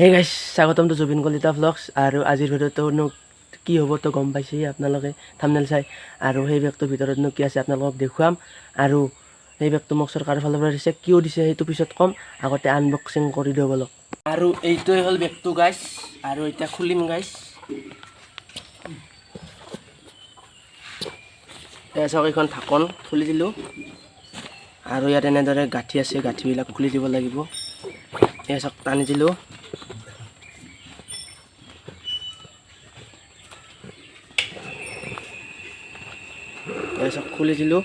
হে গাইছ স্বাগতম টু জুবিন কলিতা ভ্লগছ আৰু আজিৰ ভিডিঅ'টোনো কি হ'ব তো গম পাইছেই আপোনালোকে থাম্বনেল চাই আৰু সেই বেগটোৰ ভিতৰতনো কি আছে আপোনালোকক দেখুৱাম আৰু সেই বেগটো মোক চৰকাৰৰ ফালৰ পৰা দিছে কিয় দিছে সেইটো পিছত ক'ম আগতে আনবক্সিং কৰি দিওঁ বলক আৰু এইটোৱে হ'ল বেগটো গাইছ আৰু এতিয়া খুলিম গাইছ চাওক এইখন ঢাকন খুলি দিলোঁ আৰু ইয়াত এনেদৰে গাঁঠি আছে গাঁঠিবিলাক খুলি দিব লাগিব চাওক টানি দিলোঁ চব খুলি দিলোঁ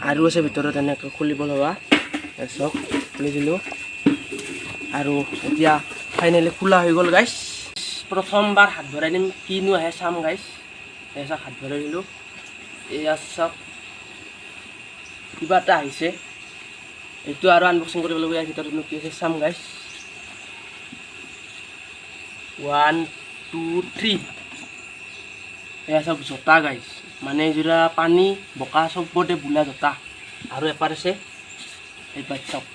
আৰু আছে ভিতৰত এনেকৈ খুলিব লগা চব খুলি দিলোঁ আৰু এতিয়া ফাইনেলি খোলা হৈ গ'ল গাইছ প্ৰথমবাৰ হাত ভৰাই দিম কিনো আহে চাম গাইছ চাওক হাত ভৰাই দিলোঁ এয়া চাওক কিবা এটা আহিছে এইটো আৰু আনবক্সিং কৰিব লাগিব ইয়াৰ ভিতৰতনো কি আছে চাম গাইছ 1 2 3 এয়া চব জোতা গাইছ মানে যোৰা পানী বোকা চবতে বোলা জোতা আৰু এপাৰ আছে এইপাৰ চাওক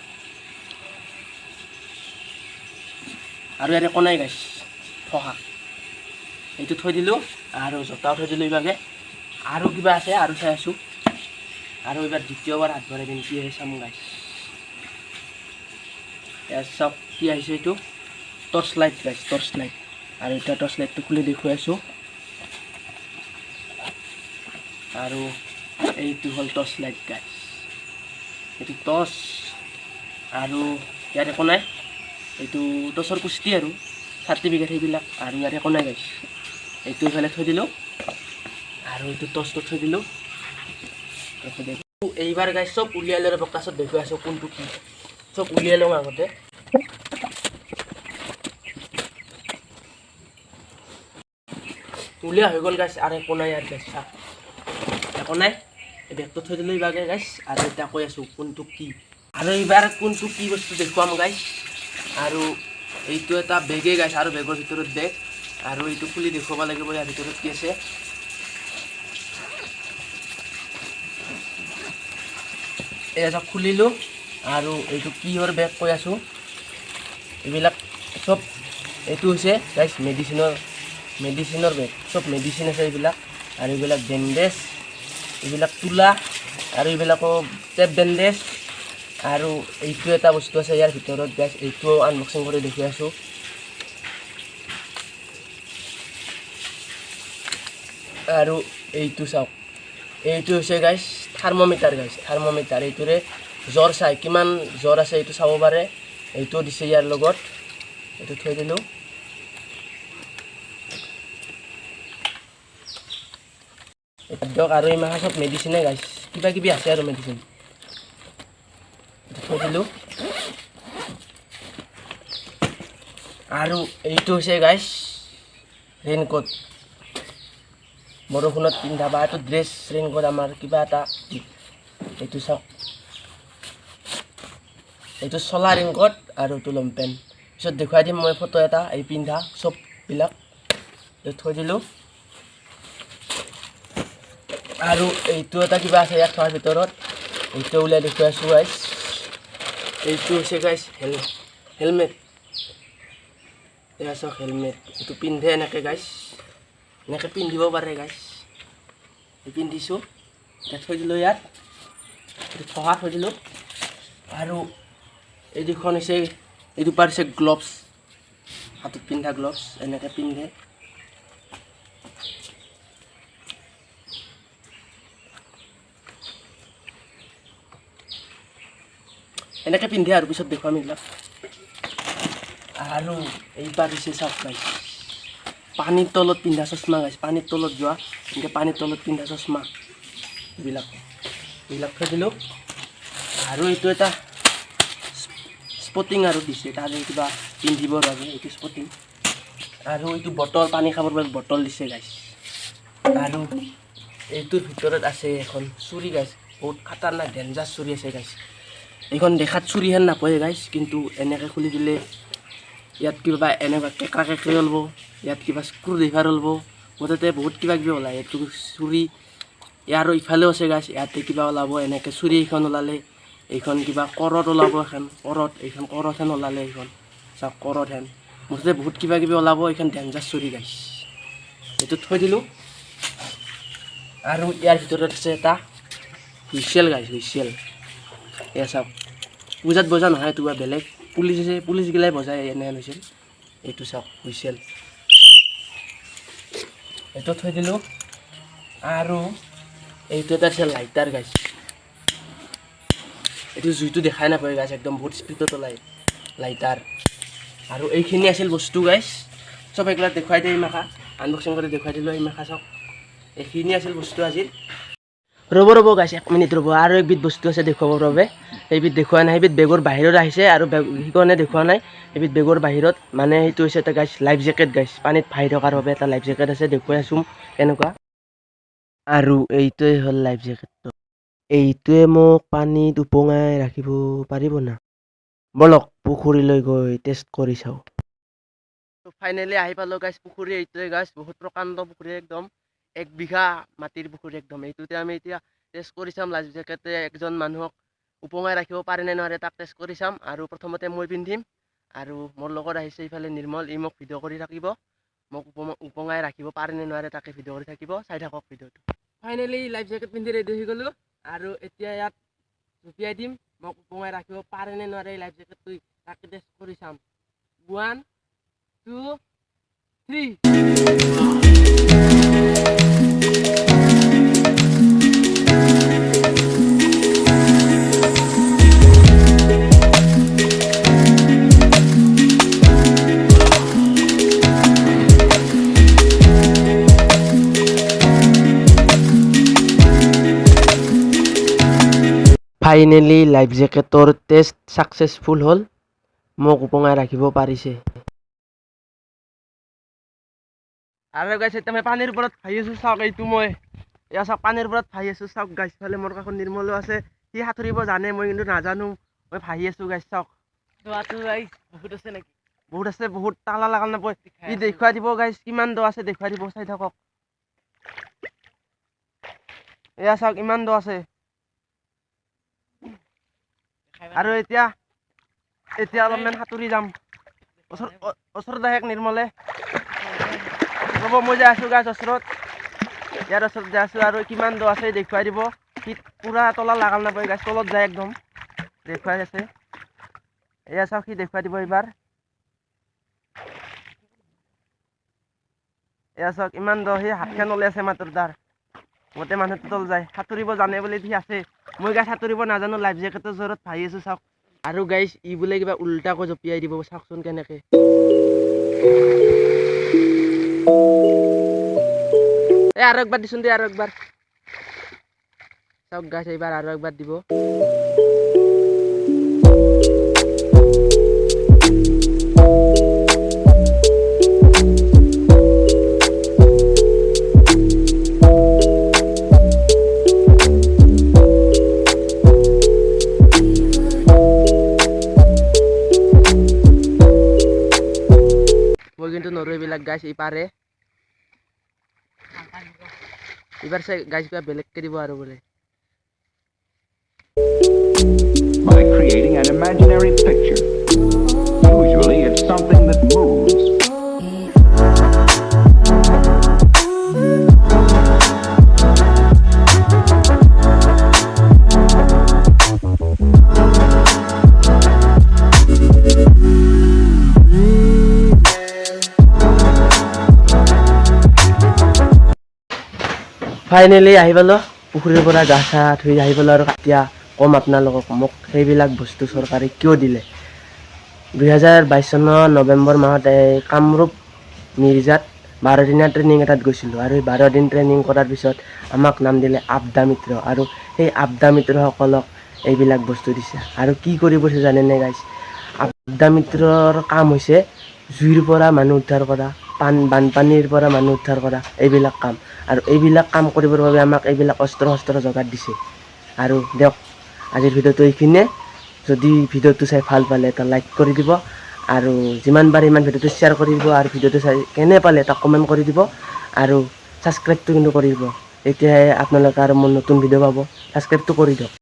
আৰু ইয়াত একো নাই গাইছ ফহা এইটো থৈ দিলোঁ আৰু জোতাও থৈ দিলোঁ এইভাগে আৰু কিবা আছে আৰু চাই আছোঁ আৰু এইবাৰ দ্বিতীয়বাৰ হাত ভৰাই দিম কি চাম গাইছ এয়া চাওক কি আহিছে এইটো টৰ্চ লাইট গাইছ টৰ্চ লাইট আৰু এতিয়া টৰ্চ লাইটটো খুলি দেখুৱাই আছোঁ আৰু এইটো হ'ল টৰ্চ লাইট গাইছ এইটো টৰ্চ আৰু ইয়াত একো নাই এইটো টৰ্চৰ কুস্তি আৰু চাৰ্টিফিকেট সেইবিলাক আৰু ইয়াত একো নাই গাইছ এইটো এইফালে থৈ দিলোঁ আৰু এইটো টৰ্চটো থৈ দিলোঁ এইবাৰ গাইছ চব উলিয়াই লৈ প্ৰকাশত দেখুৱাই আছোঁ কোনটো কি চব উলিয়াই লওঁ আগতে উলিয়া হৈ গ'ল গাইছ আৰু একো নাই ইয়াত গাইছ একো নাই এই বেগটো থৈ দিলোঁ এইবাগে গাইছ আৰু এতিয়া কৈ আছোঁ কোনটো কি আৰু এইবাৰ কোনটো কি বস্তু দেখুৱাম গাইছ আৰু এইটো এটা বেগে গাইছ আৰু বেগৰ ভিতৰত বেগ আৰু এইটো খুলি দেখুৱাব লাগিব ইয়াৰ ভিতৰত কি আছে এয়া চব খুলিলোঁ আৰু এইটো কিহৰ বেগ কৈ আছোঁ এইবিলাক চব এইটো হৈছে গাইছ মেডিচিনৰ বেগ চব মেডিচিন আছে এইবিলাক আৰু এইবিলাক বেণ্ডেজ এইবিলাক তোলা আৰু এইবিলাকো টেপ বেণ্ডেজ আৰু এইটো এটা বস্তু আছে ইয়াৰ ভিতৰত গাইছ এইটো আনবক্সিং কৰি দেখুৱাই আছোঁ আৰু এইটো চাওক এইটো হৈছে গাইছ থাৰ্মোমিটাৰ গাইছ থাৰ্মোমিটাৰ এইটোৰে জ্বৰ চাই কিমান জ্বৰ আছে এইটো চাব পাৰে এইটো দিছে ইয়াৰ লগত এইটো থৈ দিলোঁ দিয়ক আৰু এই মাহ চব মেডিচিনে গাইছ কিবা কিবি আছে আৰু মেডিচিন থৈ দিলোঁ আৰু এইটো হৈছে গাইছ ৰেইনকোট বৰষুণত পিন্ধা বা এইটো ড্ৰেছ ৰেইনকোট আমাৰ কিবা এটা এইটো চাওক এইটো চলা ৰেইনকোট আৰু এইটো লংপেণ্ট পিছত দেখুৱাই দিম মই ফটো এটা এই পিন্ধা চববিলাক থৈ দিলোঁ আৰু এইটো এটা কিবা আছে ইয়াত থোৱাৰ ভিতৰত এইটো উলিয়াই দেখুৱাই আছোঁ গাইছ এইটো হৈছে গাইছ হেলমেট এয়া চাওক হেলমেট এইটো পিন্ধে এনেকৈ গাইছ এনেকৈ পিন্ধিব পাৰে গাইছ পিন্ধিছোঁ এতিয়া থৈ দিলোঁ ইয়াত এইটো থোৱা থৈ দিলোঁ আৰু এই দুখন হৈছে এই দুপাৰ হৈছে গ্লভছ হাতত পিন্ধা গ্লভছ এনেকৈ পিন্ধে এনেকৈ পিন্ধে আৰু পিছত দেখুৱাম এইবিলাক আৰু এইবাৰ হৈছে চাওক গাইছ পানীৰ তলত পিন্ধা চশমা গাইছ পানীৰ তলত যোৱা এনেকৈ পানীৰ তলত পিন্ধা চশমা এইবিলাক থৈ দিলোঁ আৰু এইটো এটা স্পটিং আৰু দিছে তাৰে কিবা পিন্ধিবৰ বাবে এইটো স্পটিং আৰু এইটো বটল পানী খাবৰ বাবে বটল দিছে গাইছ আৰু এইটোৰ ভিতৰত আছে এখন চুৰি গাইছ বহুত খাতাৰনাক ডেঞ্জাৰ চুৰি আছে গাইছ এইখন দেখাত চুৰি হেন নাপায় গাইছ কিন্তু এনেকৈ খুলি দিলে ইয়াত কিবা এনেকুৱা কেঁকৰা কেঁকৰি ওলাব ইয়াত কিবা স্ক্ৰু ড্ৰাইভাৰ ওলাব মুঠতে বহুত কিবা কিবি ওলায় এইটো চুৰি ইয়াৰো ইফালেও আছে গাইছ ইয়াতে কিবা ওলাব এনেকৈ চুৰি এখন ওলালে এইখন কিবা কৰত ওলাব, এখন কৰত, এইখন কৰতহেন ওলালে, এইখন চাওক কৰতহেন মুঠতে বহুত কিবা কিবি ওলাব। এইখন ডেঞ্জাৰ চুৰি গাইছ, এইটো থৈ দিলোঁ। আৰু ইয়াৰ ভিতৰত আছে এটা হুইচেল গাইছ, হুইচেল। এয়া চাওক, পূজাত বজা নহয়, এইটো বেলেগ পুলিচগিলাই বজায় এনেহেন হৈছিল। এইটো চাওক হুইচেল, এইটো থৈ দিলোঁ। আৰু এইটো এটা আছে লাইটাৰ গাইছ, এইটো জুইটো দেখাই নাপায় গাইছ, একদম বহুত স্পীডত ওলায় লাইটাৰ। আৰু এইখিনি আছিল বস্তু গাইছ, চব একলা দেখুৱাই দিয়ে এইমাখা, আনবক্সিং কৰি দেখুৱাই দিলোঁ এইমাখা চাওক। এইখিনি আছিল বস্তু আজিৰ। ৰ'ব গাইছ, 1 মিনিট ৰ'ব, আৰু এবিধ বস্তু আছে দেখুৱাবৰ বাবে। সেইবিধ দেখুওৱা নাই, সেইবিধ বেগৰ বাহিৰত আহিছে, আৰু সেইকাৰণে দেখুওৱা নাই। সেইবিধ বেগৰ বাহিৰত মানে সেইটো হৈছে এটা গাইছ লাইফ জেকেট গাইছ, পানীত ভাহি থকাৰ বাবে এটা লাইফ জেকেট আছে, দেখুৱাই আছোঁ কেনেকুৱা। আৰু এইটোৱে হ'ল লাইফ জেকেটটো, এইটোৱে মোক পানীত উপঙাই ৰাখিব পাৰিব না। বলক পুখুৰীলৈ গৈ টেষ্ট কৰি চাওঁ। ফাইনেলি আহি পালোঁ গাইছ পুখুৰী, এইটোৱে গাইছ বহুত প্ৰকাণ্ড পুখুৰী, একদম 1 বিঘা মাটিৰ পুখুৰী একদম। এইটোতে আমি এতিয়া টেষ্ট কৰি চাম লাইফ জেকেটে একজন মানুহক উপঙাই ৰাখিব পাৰে নে নোৱাৰে, তাক টেষ্ট কৰি চাম। আৰু প্ৰথমতে মই পিন্ধিম, আৰু মোৰ লগত আহিছে ইফালে নিৰ্মল, ই মোক ভিডিঅ' কৰি থাকিব, মোক উপঙাই ৰাখিব পাৰে নে নোৱাৰে তাকে ভিডিঅ' কৰি থাকিব, চাই থাকক ভিডিঅ'টো। ফাইনেলি লাইফ জেকেট পিন্ধি ৰেডি হৈ গ'লোঁ, আৰু এতিয়া ইয়াত জঁপিয়াই দিম, মোক উপঙাই ৰাখিব পাৰে নে নোৱাৰে লাইফ জেকেটটো, তাকে টেষ্ট কৰি চাম। 1 2 3। ফাইনেলি লাইফ জেকেটৰ টেষ্ট ছাকচেছফুল হ'ল, মোক উপঙাই ৰাখিব পাৰিছে। আৰু গাইছ এতিয়া মই পানীৰ ওপৰত ভাহি আছোঁ, চাওক এইটো মই এয়া চাওক পানীৰ ওপৰত ভাহি আছোঁ, চাওক গাইছ। ফালে মোৰ কাষত নিৰ্মলো আছে, সি সাঁতুৰিব জানে, মই কিন্তু নাজানো, মই ভাহি আছোঁ গাইছ। চাওক গাইছ বহুত আছে নেকি, বহুত আছে, বহুত তালা লাগাল নাপায়, ই দেখুৱাই দিব গাইছ কিমান দ আছে, দেখুৱাই দিব, চাই থাকক। এয়া চাওক ইমান দ আছে। আৰু এতিয়া অলপমান সাঁতুৰি যাম, ওচৰত আহে নিৰ্মলে। ৰ'ব মই যাই আছোঁ গাইছ ওচৰত, ইয়াৰ ওচৰত যাই আছোঁ, আৰু কিমান দ আছে দেখুৱাই দিব। সি পূৰা তলা লাগাল নাপায় গাইছ, তলত যায় একদম, দেখুৱাই আছে। এয়া চাওক সি দেখুৱাই দিব এইবাৰ। এয়া চাওক ইমান দ, সি হাতখন ওলাই আছে মাত্ৰ তাৰ, গোটেই মানুহটো তল যায়, সাঁতুৰিব জানে বুলি সি আছে। মই গাইছ সাঁতুৰিব নাজানো, লাইফ জেকেটৰ জোৰত ভাহি আছোঁ চাওক। আৰু গাইছ ই বোলে কিবা উল্টাকৈ জঁপিয়াই দিব, চাওকচোন কেনেকৈ। আৰু একবাৰ দিচোন দে, আৰু একবাৰ চাওক গাইছ, এইবাৰ আৰু একবাৰ দিব। মই কিন্তু নৰো এইবিলাক গাইছ, ই পাৰে। এইবাৰ চাই গাইছ কিবা বেলেগকে দিব আৰু বোলে। By creating an imaginary picture. Usually it's something that moves. Finally আহি পালোঁ পুখুৰীৰ পৰা, গা চা ধুই আহি পালোঁ। আৰু এতিয়া ক'ম আপোনালোকক, মোক সেইবিলাক বস্তু চৰকাৰে কিয় দিলে। 2022 চনৰ নৱেম্বৰ মাহত কামৰূপ মিৰ্জাত 12 দিনীয়া ট্ৰেইনিং এটাত গৈছিলোঁ, আৰু এই 12 দিন ট্ৰেইনিং কৰাৰ পিছত আমাক নাম দিলে আব্দা মিত্ৰ, আৰু সেই আব্দা মিত্ৰসকলক এইবিলাক বস্তু দিছে। আৰু কি কৰিব জানেনে গাইছ, আব্দা মিত্ৰৰ কাম হৈছে জুইৰ পৰা মানুহ উদ্ধাৰ কৰা, বানপানীৰ পৰা মানুহ উদ্ধাৰ কৰা, এইবিলাক কাম। আৰু এইবিলাক কাম কৰিবৰ বাবে আমাক এইবিলাক অস্ত্ৰ শস্ত্ৰ যোগাৰ দিছে। আৰু দিয়ক আজিৰ ভিডিঅ'টো এইখিনিয়ে। যদি ভিডিঅ'টো চাই ভাল পালে এটা লাইক কৰি দিব, আৰু যিমান পাৰে ইমান ভিডিঅ'টো শ্বেয়াৰ কৰি দিব, আৰু ভিডিঅ'টো চাই কেনে পালে এটা কমেণ্ট কৰি দিব, আৰু ছাবস্ক্ৰাইবটো কিন্তু কৰি দিব। তেতিয়াহে আপোনালোকে আৰু মোৰ নতুন ভিডিঅ' পাব, ছাবস্ক্ৰাইবটো কৰি দিয়ক।